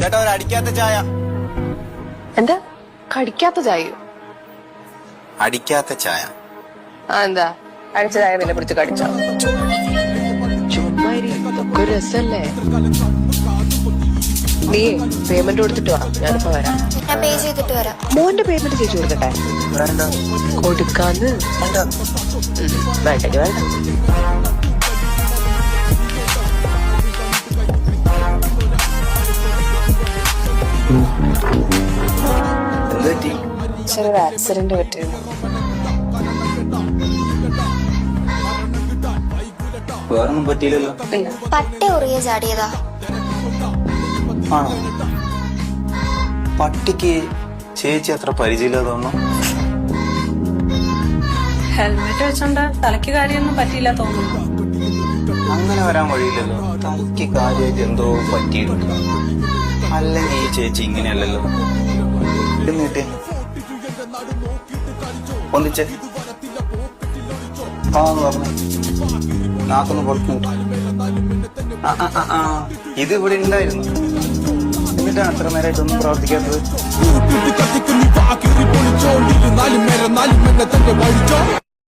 ചേട്ടാ ഒരു അടിക്കാത്ത ചായ. എന്താ കടിക്കാത്ത ചായയോ? അടിക്കാത്ത ചായ. എന്താ അടിച്ച ചായ നിന്നെ പിടിച്ച് കടിച്ചോ? ചുമ്മാ ഇതൊക്കെ ഒരു രസല്ലേ. നീ പേയ്മെന്റ് കൊടുത്തിട്ട് വാ, ഞാനിപ്പോ വരാം. ഞാൻ പേ ചെയ്തിട്ട് വരാം. മോന്റെ പേയ്മെന്റ് ചേച്ചി കൊടുക്കട്ടെ? വേണ്ട കൊടുക്കാന്ന്. വേണ്ട. വേണ്ടെങ്കിൽ വേണ്ട. എന്ത് പറ്റി? ചെറിയൊരു ആക്സിഡന്റ് പറ്റിയിരുന്നു. വേറൊന്നും പറ്റിയില്ലല്ലോ. ഇല്ല. പട്ട ഉറിയ ചാടിയതാ. ആണോ? പട്ടിക്ക് ചേച്ചി അത്ര പരിചയമില്ല തോന്നുന്നു. ഹെൽമെറ്റ് വെച്ചോണ്ട് തലയ്ക്ക് കാര്യമൊന്നും പറ്റിയില്ല തോന്നുന്നു. അങ്ങനെ വരാൻ വഴിയില്ലല്ലോ. തനിക്ക് കാര്യമായിട്ട് എന്തോ പറ്റിയിട്ടുണ്ട്. അല്ലെങ്കിൽ ഈ ചേച്ചി ഇങ്ങനെയല്ലല്ലോ. എന്നിട്ട് ഒന്നിച്ചേ ആന്ന് പറഞ്ഞു. നാക്കൊന്ന് പൊളിക്കുന്നുണ്ട്. ഇത് ഇവിടെ ഉണ്ടായിരുന്നു. എന്നിട്ടാണ് അത്ര നേരമായിട്ടൊന്നും പ്രവർത്തിക്കാത്തത്.